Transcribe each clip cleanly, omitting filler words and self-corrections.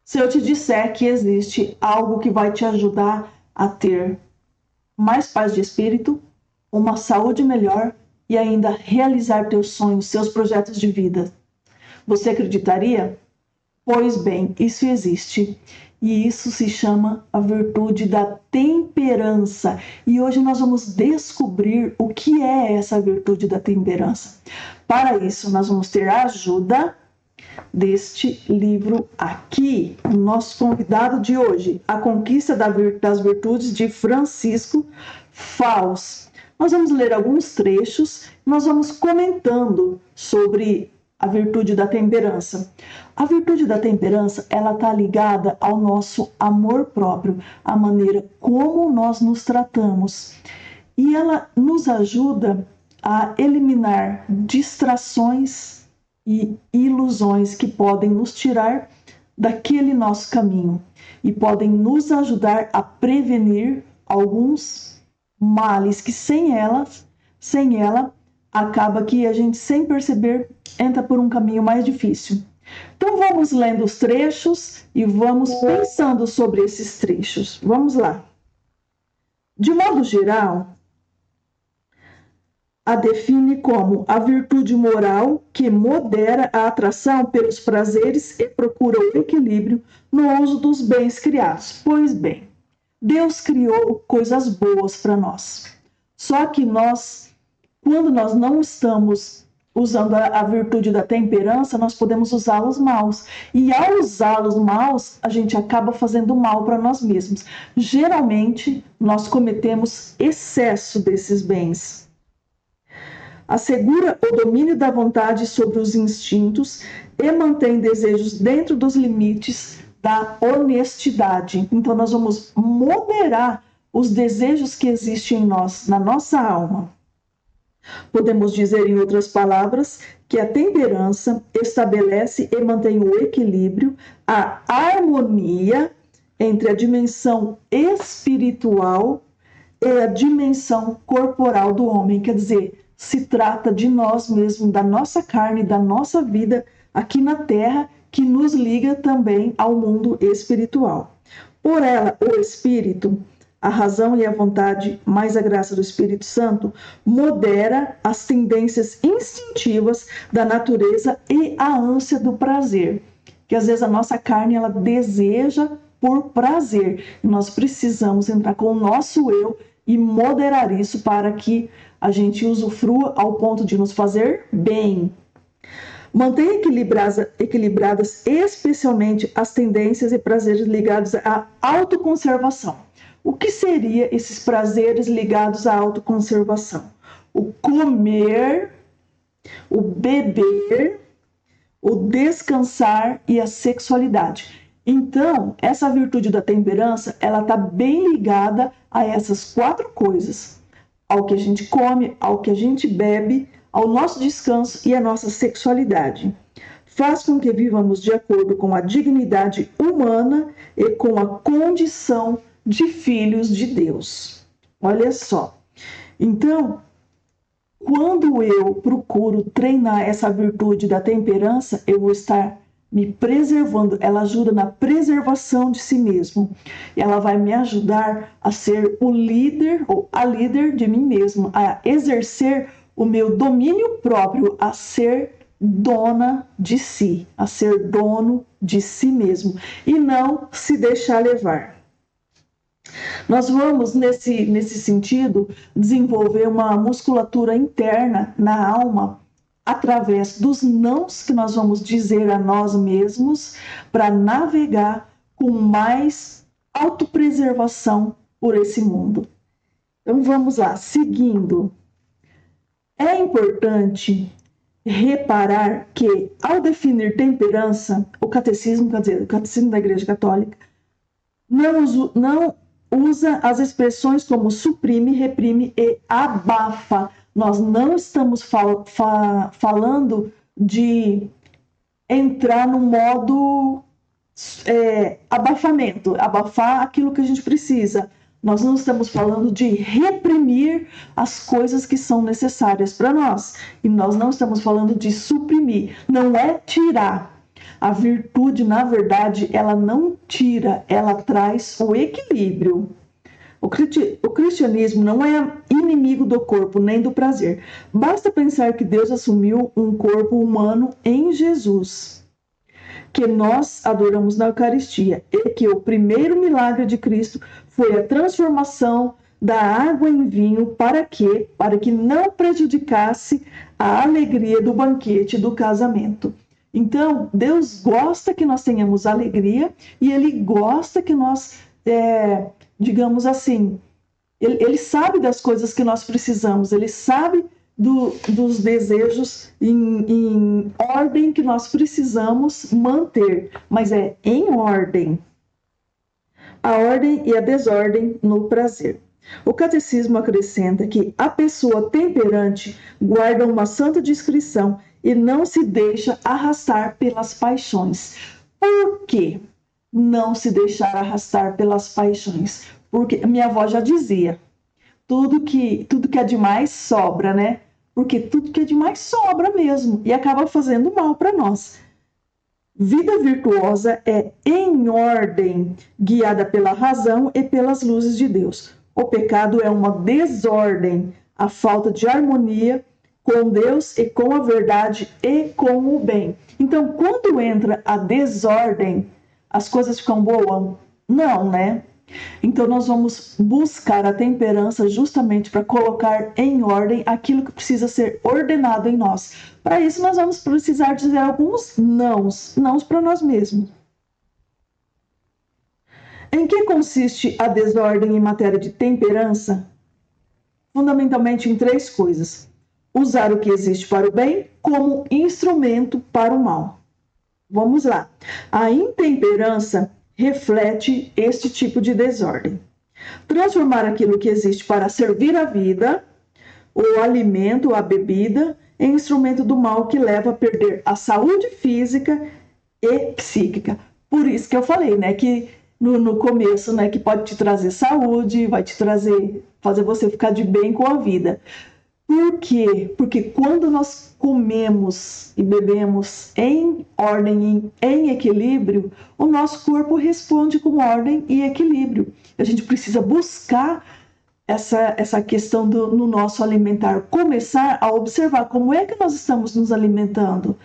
Se eu te disser que existe algo que vai te ajudar a ter mais paz de espírito, uma saúde melhor e ainda realizar teus sonhos, seus projetos de vida, você acreditaria? Pois bem, isso existe. E isso se chama a virtude da temperança. E hoje nós vamos descobrir o que é essa virtude da temperança. Para isso, nós vamos ter a ajuda deste livro aqui, o nosso convidado de hoje, A Conquista das Virtudes, de Francisco Fausto. Nós vamos ler alguns trechos, nós vamos comentando sobre a virtude da temperança. A virtude da temperança, ela está ligada ao nosso amor próprio, à maneira como nós nos tratamos. E ela nos ajuda a eliminar distrações e ilusões que podem nos tirar daquele nosso caminho e podem nos ajudar a prevenir alguns males que sem ela acaba que a gente, sem perceber, entra por um caminho mais difícil. Então vamos lendo os trechos e vamos pensando sobre esses trechos. Vamos lá. De modo geral, a define como a virtude moral que modera a atração pelos prazeres e procura o equilíbrio no uso dos bens criados. Pois bem, Deus criou coisas boas para nós. Só que quando nós não estamos usando a virtude da temperança, nós podemos usá-los maus. E ao usá-los maus, a gente acaba fazendo mal para nós mesmos. Geralmente, nós cometemos excesso desses bens. Assegura o domínio da vontade sobre os instintos e mantém desejos dentro dos limites da honestidade. Então, nós vamos moderar os desejos que existem em nós, na nossa alma. Podemos dizer, em outras palavras, que a temperança estabelece e mantém o equilíbrio, a harmonia entre a dimensão espiritual e a dimensão corporal do homem. Quer dizer, se trata de nós mesmos, da nossa carne, da nossa vida aqui na Terra, que nos liga também ao mundo espiritual. Por ela, o Espírito, a razão e a vontade, mais a graça do Espírito Santo, modera as tendências instintivas da natureza e a ânsia do prazer. Que às vezes a nossa carne, ela deseja por prazer. E nós precisamos entrar com o nosso eu e moderar isso para que a gente usufrua ao ponto de nos fazer bem. Mantém equilibradas especialmente as tendências e prazeres ligados à autoconservação. O que seriam esses prazeres ligados à autoconservação? O comer, o beber, o descansar e a sexualidade. Então, essa virtude da temperança, ela está bem ligada a essas 4 coisas. Ao que a gente come, ao que a gente bebe, ao nosso descanso e à nossa sexualidade. Faz com que vivamos de acordo com a dignidade humana e com a condição de filhos de Deus. Olha só. Então, quando eu procuro treinar essa virtude da temperança, eu vou estar me preservando. Ela ajuda na preservação de si mesmo. Ela vai me ajudar a ser o líder ou a líder de mim mesmo, a exercer o meu domínio próprio, a ser dona de si, a ser dono de si mesmo e não se deixar levar. Nós vamos, nesse sentido, desenvolver uma musculatura interna na alma através dos nãos que nós vamos dizer a nós mesmos para navegar com mais autopreservação por esse mundo. Então vamos lá, seguindo. É importante reparar que, ao definir temperança, o catecismo da Igreja Católica, não usa as expressões como suprime, reprime e abafa. Nós não estamos falando de entrar no modo abafamento, abafar aquilo que a gente precisa. Nós não estamos falando de reprimir as coisas que são necessárias para nós. E nós não estamos falando de suprimir. Não é tirar. A virtude, na verdade, ela não tira, ela traz o equilíbrio. O cristianismo não é inimigo do corpo nem do prazer. Basta pensar que Deus assumiu um corpo humano em Jesus, que nós adoramos na Eucaristia, e que o primeiro milagre de Cristo foi a transformação da água em vinho. Para quê? Para que não prejudicasse a alegria do banquete do casamento. Então, Deus gosta que nós tenhamos alegria e Ele gosta que nós, digamos assim, ele sabe das coisas que nós precisamos, Ele sabe dos desejos em ordem que nós precisamos manter, mas é em ordem. A ordem e a desordem no prazer. O catecismo acrescenta que a pessoa temperante guarda uma santa discrição e não se deixa arrastar pelas paixões. Por quê? Não se deixar arrastar pelas paixões. Porque minha avó já dizia, tudo que é demais sobra, né? Porque tudo que é demais sobra mesmo e acaba fazendo mal para nós. Vida virtuosa é em ordem, guiada pela razão e pelas luzes de Deus. O pecado é uma desordem, a falta de harmonia com Deus e com a verdade e com o bem. Então, quando entra a desordem, as coisas ficam boas? Não, né? Então, nós vamos buscar a temperança justamente para colocar em ordem aquilo que precisa ser ordenado em nós. Para isso, nós vamos precisar dizer alguns nãos para nós mesmos. Em que consiste a desordem em matéria de temperança? Fundamentalmente em 3 coisas. Usar o que existe para o bem como instrumento para o mal. Vamos lá. A intemperança reflete este tipo de desordem. Transformar aquilo que existe para servir a vida, o alimento, a bebida, em instrumento do mal que leva a perder a saúde física e psíquica. Por isso que eu falei, né, que no começo, né, que pode te trazer saúde, vai te fazer você ficar de bem com a vida. Por quê? Porque quando nós comemos e bebemos em ordem, em equilíbrio, o nosso corpo responde com ordem e equilíbrio. A gente precisa buscar essa questão no nosso alimentar, começar a observar como é que nós estamos nos alimentando.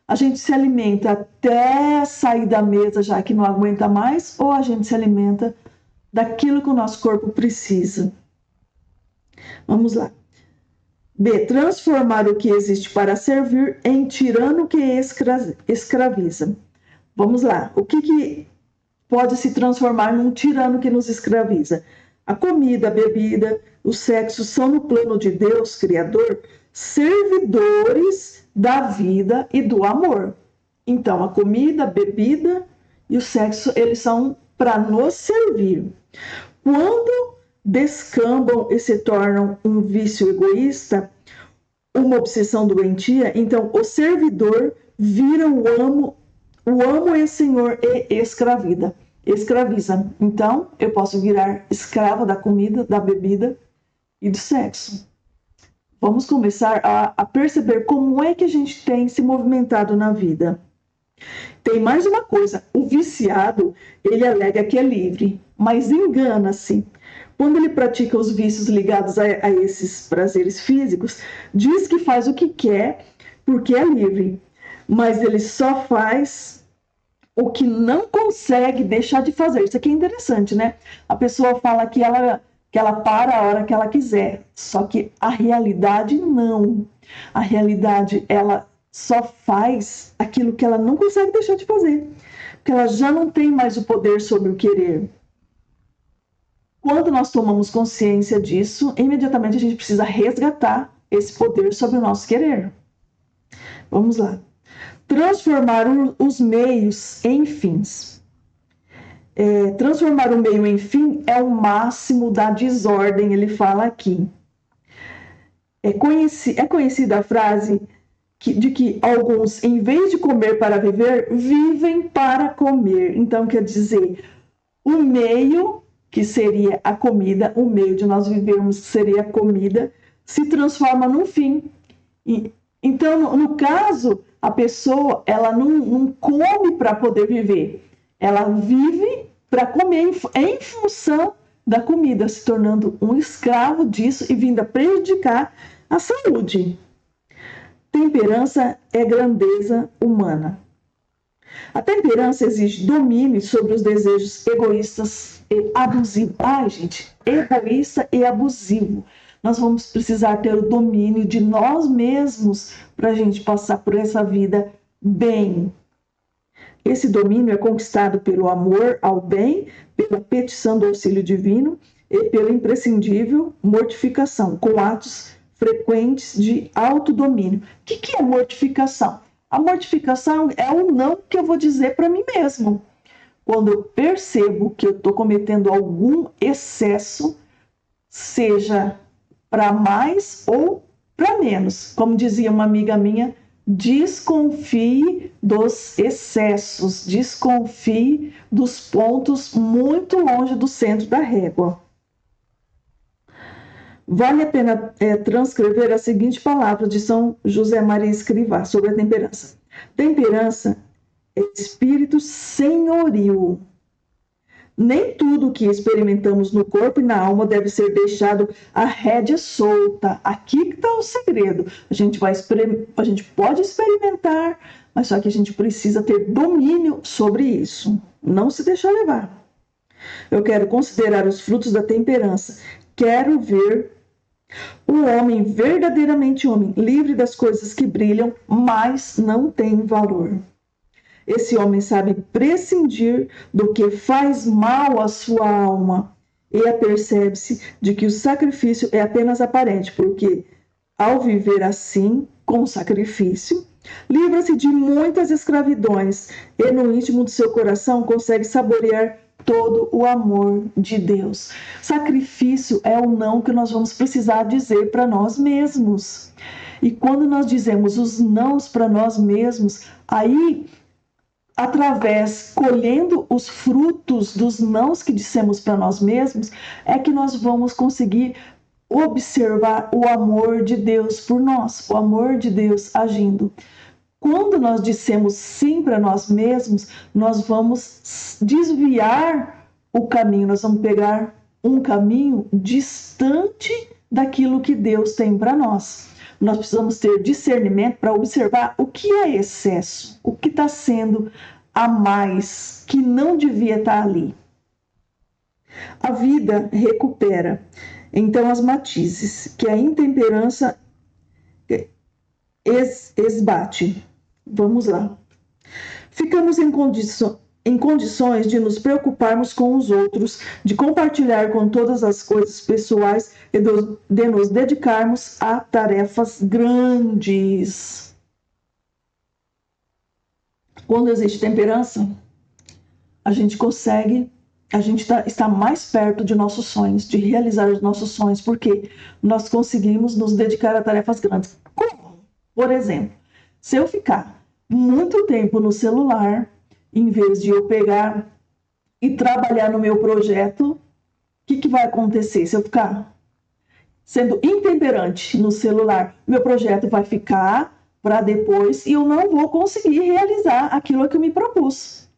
A gente se alimenta até sair da mesa já que não aguenta mais, ou a gente se alimenta daquilo que o nosso corpo precisa. Vamos lá. B. Transformar o que existe para servir em tirano que escraviza. Vamos lá. O que pode se transformar num tirano que nos escraviza? A comida, a bebida, o sexo são no plano de Deus, Criador, servidores da vida e do amor. Então, a comida, a bebida e o sexo, eles são para nos servir. Quando descambam e se tornam um vício egoísta, uma obsessão doentia, então o servidor vira o amo é senhor e escraviza. Então, eu posso virar escrava da comida, da bebida e do sexo. Vamos começar a perceber como é que a gente tem se movimentado na vida. Tem mais uma coisa, o viciado, ele alega que é livre, mas engana-se. Quando ele pratica os vícios ligados a esses prazeres físicos, diz que faz o que quer porque é livre, mas ele só faz o que não consegue deixar de fazer. Isso aqui é interessante, né? A pessoa fala que ela para a hora que ela quiser, só que a realidade não. A realidade, ela só faz aquilo que ela não consegue deixar de fazer, porque ela já não tem mais o poder sobre o querer. Quando nós tomamos consciência disso, imediatamente a gente precisa resgatar esse poder sobre o nosso querer. Vamos lá. Transformar os meios em fins. Transformar o meio em fim é o máximo da desordem, ele fala aqui. É conhecida a frase de que alguns, em vez de comer para viver, vivem para comer. Então, quer dizer, o meio, que seria a comida, o meio de nós vivermos, que seria a comida, se transforma num fim. Então, no caso, A pessoa, ela não come para poder viver. Ela vive para comer em função da comida, se tornando um escravo disso e vindo a prejudicar a saúde. Temperança é grandeza humana. A temperança exige domínio sobre os desejos egoístas e abusivos. Ai, gente, egoísta e abusivo. Nós vamos precisar ter o domínio de nós mesmos para a gente passar por essa vida bem. Esse domínio é conquistado pelo amor ao bem, pela petição do auxílio divino e pela imprescindível mortificação, com atos frequentes de autodomínio. O que é mortificação? A mortificação é o não que eu vou dizer para mim mesmo. Quando eu percebo que eu estou cometendo algum excesso, seja para mais ou para menos. Como dizia uma amiga minha, desconfie dos excessos, desconfie dos pontos muito longe do centro da régua. Vale a pena transcrever a seguinte palavra de São José Maria Escrivá sobre a temperança. Temperança é espírito senhorio. Nem tudo que experimentamos no corpo e na alma deve ser deixado a rédea solta. Aqui que está o segredo. A gente pode experimentar, mas só que a gente precisa ter domínio sobre isso. Não se deixar levar. Eu quero considerar os frutos da temperança. Quero ver o homem verdadeiramente homem, livre das coisas que brilham, mas não tem valor. Esse homem sabe prescindir do que faz mal à sua alma e apercebe-se de que o sacrifício é apenas aparente, porque, ao viver assim, com sacrifício, livra-se de muitas escravidões e, no íntimo do seu coração, consegue saborear todo o amor de Deus. Sacrifício é o não que nós vamos precisar dizer para nós mesmos. E quando nós dizemos os nãos para nós mesmos, aí, colhendo os frutos dos nãos que dissemos para nós mesmos, é que nós vamos conseguir observar o amor de Deus por nós, o amor de Deus agindo. Quando nós dissemos sim para nós mesmos, nós vamos desviar o caminho, nós vamos pegar um caminho distante daquilo que Deus tem para nós. Nós precisamos ter discernimento para observar o que é excesso, o que está sendo a mais, que não devia estar ali. A vida recupera, então, as matizes, que a intemperança esbate. Vamos lá. Ficamos em condições de nos preocuparmos com os outros, de compartilhar com todas as coisas pessoais e de nos dedicarmos a tarefas grandes. Quando existe temperança, a gente está mais perto de nossos sonhos, de realizar os nossos sonhos, porque nós conseguimos nos dedicar a tarefas grandes. Como? Por exemplo, se eu ficar muito tempo no celular, em vez de eu pegar e trabalhar no meu projeto, o que vai acontecer? Se eu ficar sendo intemperante no celular, meu projeto vai ficar para depois e eu não vou conseguir realizar aquilo que eu me propus.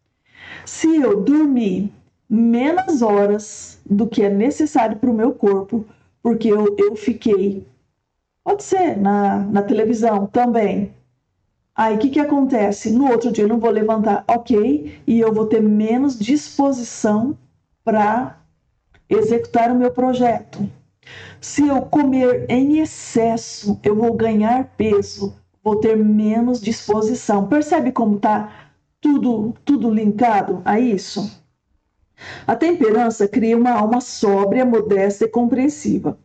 Se eu dormir menos horas do que é necessário para o meu corpo, porque eu fiquei, pode ser na televisão também. Aí o que acontece? No outro dia eu não vou levantar, ok, e eu vou ter menos disposição para executar o meu projeto. Se eu comer em excesso, eu vou ganhar peso, vou ter menos disposição. Percebe como está tudo linkado a isso? A temperança cria uma alma sóbria, modesta e compreensiva.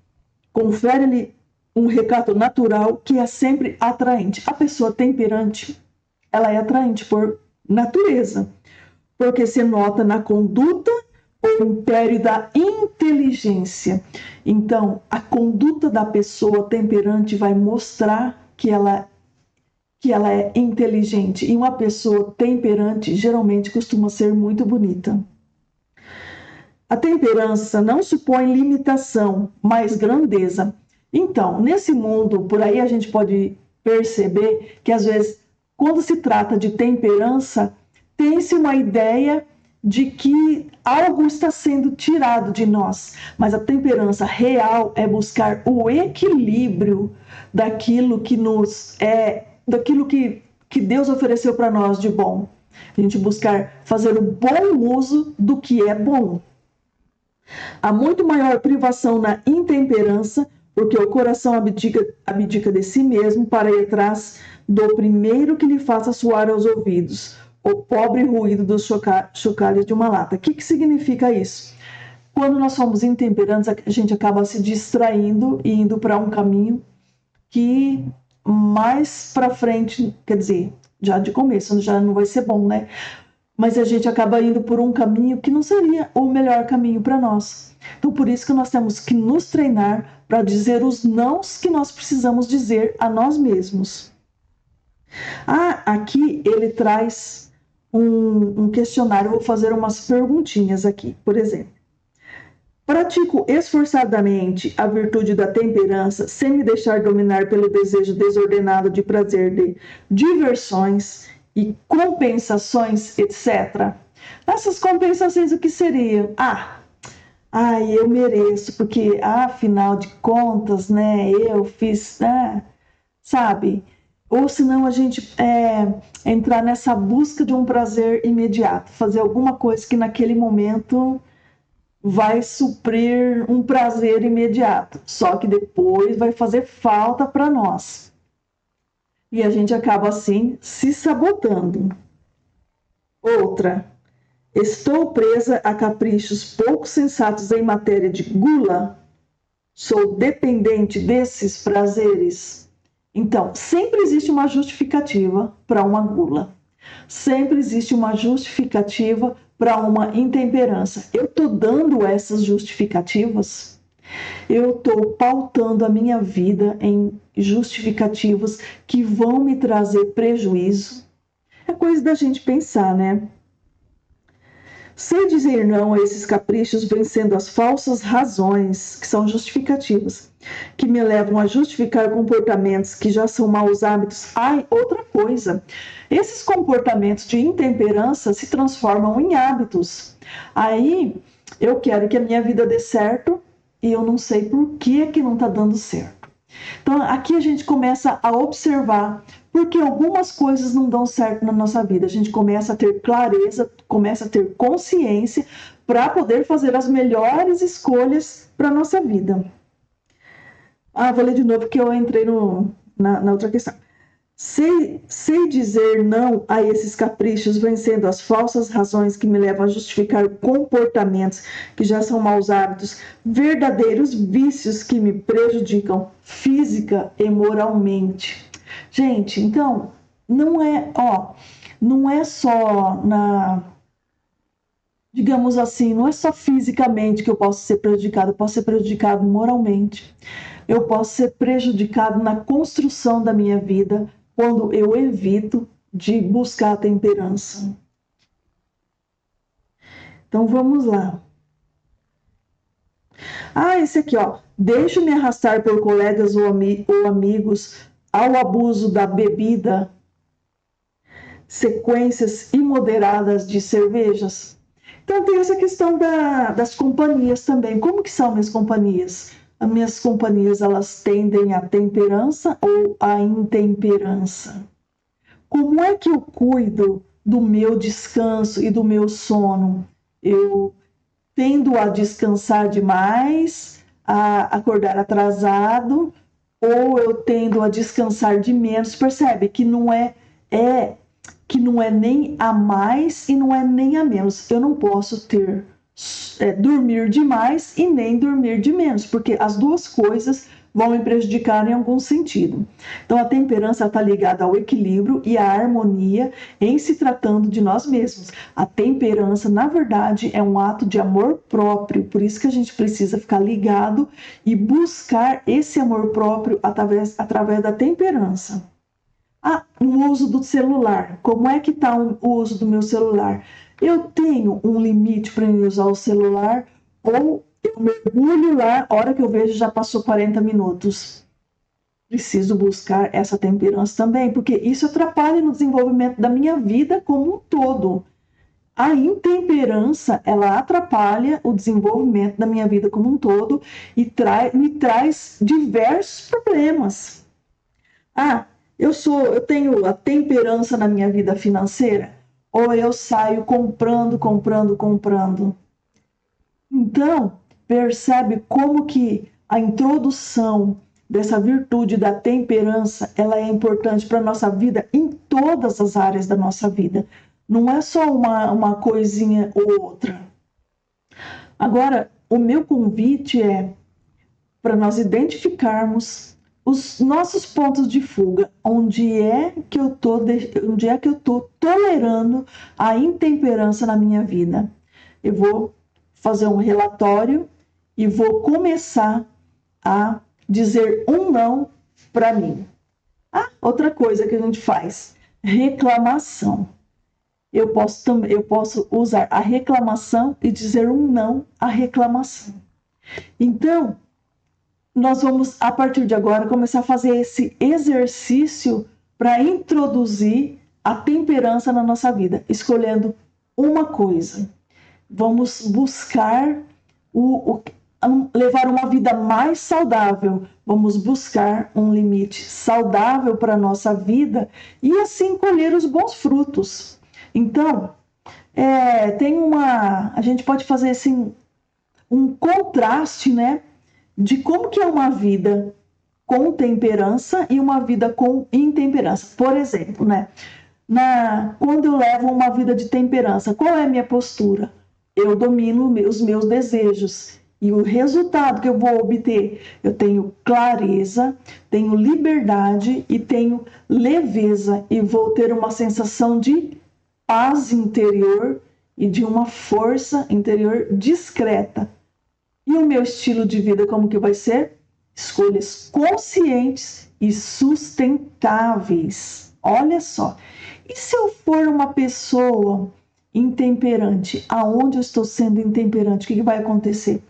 Confere-lhe um recato natural que é sempre atraente. A pessoa temperante, ela é atraente por natureza, porque se nota na conduta o império da inteligência. Então, a conduta da pessoa temperante vai mostrar que ela é inteligente. E uma pessoa temperante geralmente costuma ser muito bonita. A temperança não supõe limitação, mas grandeza. Então, nesse mundo, por aí a gente pode perceber que às vezes quando se trata de temperança, tem-se uma ideia de que algo está sendo tirado de nós, mas a temperança real é buscar o equilíbrio daquilo que daquilo que Deus ofereceu para nós de bom. A gente buscar fazer o bom uso do que é bom. Há muito maior privação na intemperança, porque o coração abdica de si mesmo para ir atrás do primeiro que lhe faça soar aos ouvidos, o pobre ruído dos chocalhos de uma lata. O que significa isso? Quando nós somos intemperantes, a gente acaba se distraindo e indo para um caminho que mais para frente, quer dizer, já de começo, já não vai ser bom, né? Mas a gente acaba indo por um caminho que não seria o melhor caminho para nós. Então, por isso que nós temos que nos treinar para dizer os nãos que nós precisamos dizer a nós mesmos. Aqui ele traz um questionário, eu vou fazer umas perguntinhas aqui, por exemplo. Pratico esforçadamente a virtude da temperança sem me deixar dominar pelo desejo desordenado de prazer, de diversões e compensações, etc. Essas compensações, o que seriam? Eu mereço, porque afinal de contas, né, eu fiz, sabe? Ou senão a gente entrar nessa busca de um prazer imediato, fazer alguma coisa que naquele momento vai suprir um prazer imediato, só que depois vai fazer falta para nós. E a gente acaba assim se sabotando. Outra, estou presa a caprichos pouco sensatos em matéria de gula? Sou dependente desses prazeres? Então, sempre existe uma justificativa para uma gula. Sempre existe uma justificativa para uma intemperança. Eu estou dando essas justificativas? Eu estou pautando a minha vida em justificativas que vão me trazer prejuízo? É coisa da gente pensar, né? Sei dizer não a esses caprichos, vencendo as falsas razões, que são justificativas, que me levam a justificar comportamentos que já são maus hábitos. Outra coisa, esses comportamentos de intemperança se transformam em hábitos. Aí eu quero que a minha vida dê certo e eu não sei por que não está dando certo. Então aqui a gente começa a observar porque algumas coisas não dão certo na nossa vida. A gente começa a ter clareza, começa a ter consciência para poder fazer as melhores escolhas para a nossa vida. Vou ler de novo porque eu entrei na outra questão. Sei dizer não a esses caprichos, vencendo as falsas razões que me levam a justificar comportamentos que já são maus hábitos, verdadeiros vícios que me prejudicam física e moralmente. Gente, então, não é só digamos assim, não é só fisicamente que eu posso ser prejudicado, eu posso ser prejudicado moralmente. Eu posso ser prejudicado na construção da minha vida quando eu evito de buscar a temperança. Então, vamos lá. Esse aqui, deixo-me arrastar por colegas ou amigos ao abuso da bebida, sequências imoderadas de cervejas. Então tem essa questão das companhias também. Como que são minhas companhias? As minhas companhias, elas tendem à temperança ou à intemperança? Como é que eu cuido do meu descanso e do meu sono? Eu tendo a descansar demais, a acordar atrasado, ou eu tendo a descansar de menos? Percebe que não é nem a mais e não é nem a menos. Eu não posso dormir demais e nem dormir de menos, porque as duas coisas vão me prejudicar em algum sentido. Então a temperança está ligada ao equilíbrio e à harmonia em se tratando de nós mesmos. A temperança, na verdade, é um ato de amor próprio, por isso que a gente precisa ficar ligado e buscar esse amor próprio através da temperança. O uso do celular. Como é que está o uso do meu celular? Eu tenho um limite para usar o celular ou eu mergulho lá, a hora que eu vejo já passou 40 minutos. preciso buscar essa temperança também, porque isso atrapalha no desenvolvimento da minha vida como um todo. A intemperança, ela atrapalha o desenvolvimento da minha vida como um todo e me traz diversos problemas. Eu tenho a temperança na minha vida financeira, ou eu saio comprando. Então, percebe como que a introdução dessa virtude da temperança, ela é importante para a nossa vida em todas as áreas da nossa vida. Não é só uma coisinha ou outra. Agora, o meu convite é para nós identificarmos os nossos pontos de fuga, onde é que eu estou tolerando a intemperança na minha vida. Eu vou fazer um relatório e vou começar a dizer um não para mim. Outra coisa que a gente faz, reclamação. Eu posso usar a reclamação e dizer um não à reclamação. Então, nós vamos, a partir de agora, começar a fazer esse exercício para introduzir a temperança na nossa vida, escolhendo uma coisa. Vamos buscar levar uma vida mais saudável. Vamos buscar um limite saudável para a nossa vida e assim colher os bons frutos. Então, a gente pode fazer assim, um contraste, né, de como que é uma vida com temperança e uma vida com intemperança. Por exemplo, né, quando eu levo uma vida de temperança, qual é a minha postura? Eu domino os meus desejos. E o resultado que eu vou obter? Eu tenho clareza, tenho liberdade e tenho leveza. E vou ter uma sensação de paz interior e de uma força interior discreta. E o meu estilo de vida como que vai ser? Escolhas conscientes e sustentáveis. Olha só. E se eu for uma pessoa intemperante, aonde eu estou sendo intemperante, o que vai acontecer?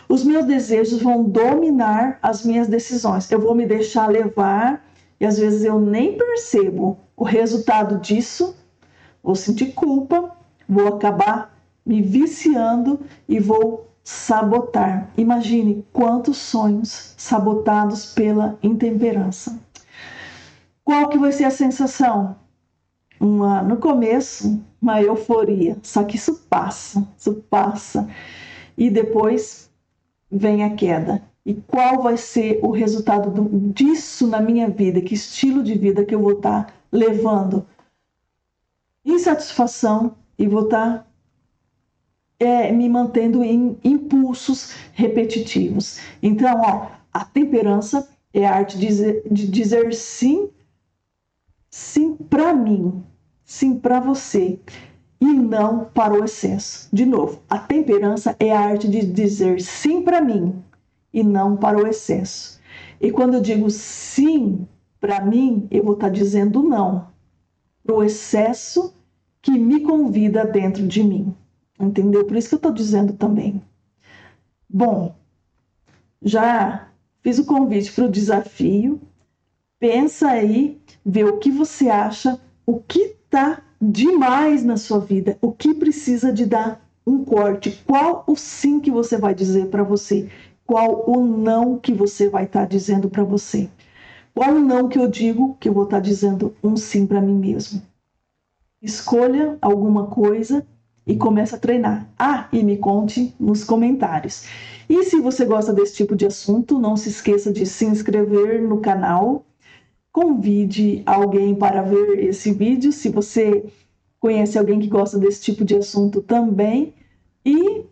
Os meus desejos vão dominar as minhas decisões. Eu vou me deixar levar e às vezes eu nem percebo o resultado disso. Vou sentir culpa, vou acabar me viciando e vou sabotar. Imagine quantos sonhos sabotados pela intemperança. Qual que vai ser a sensação? No começo, uma euforia, só que isso passa. E depois vem a queda. E qual vai ser o resultado disso na minha vida? Que estilo de vida que eu vou estar levando? Insatisfação e vou estar me mantendo em impulsos repetitivos. Então, a temperança é a arte de dizer sim para mim, sim para você, e não para o excesso. De novo, a temperança é a arte de dizer sim para mim e não para o excesso. E quando eu digo sim para mim, eu vou estar dizendo não para o excesso que me convida dentro de mim. Entendeu? Por isso que eu estou dizendo também. Bom, já fiz o convite para o desafio. Pensa aí, vê o que você acha, o que está demais na sua vida, o que precisa de dar um corte, qual o sim que você vai dizer para você, qual o não que você vai estar dizendo para você, qual o não que eu digo que eu vou estar dizendo um sim para mim mesmo. Escolha alguma coisa e comece a treinar. E me conte nos comentários. E se você gosta desse tipo de assunto, não se esqueça de se inscrever no canal. Convide alguém para ver esse vídeo, se você conhece alguém que gosta desse tipo de assunto também. E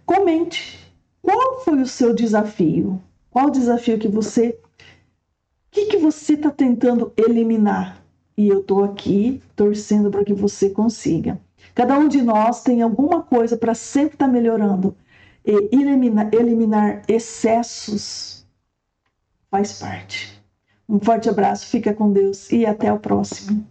comente qual foi o seu desafio. Qual o desafio que você... O que você está tentando eliminar? E eu estou aqui torcendo para que você consiga. Cada um de nós tem alguma coisa para sempre estar melhorando. E eliminar excessos faz parte. Um forte abraço, fica com Deus e até o próximo.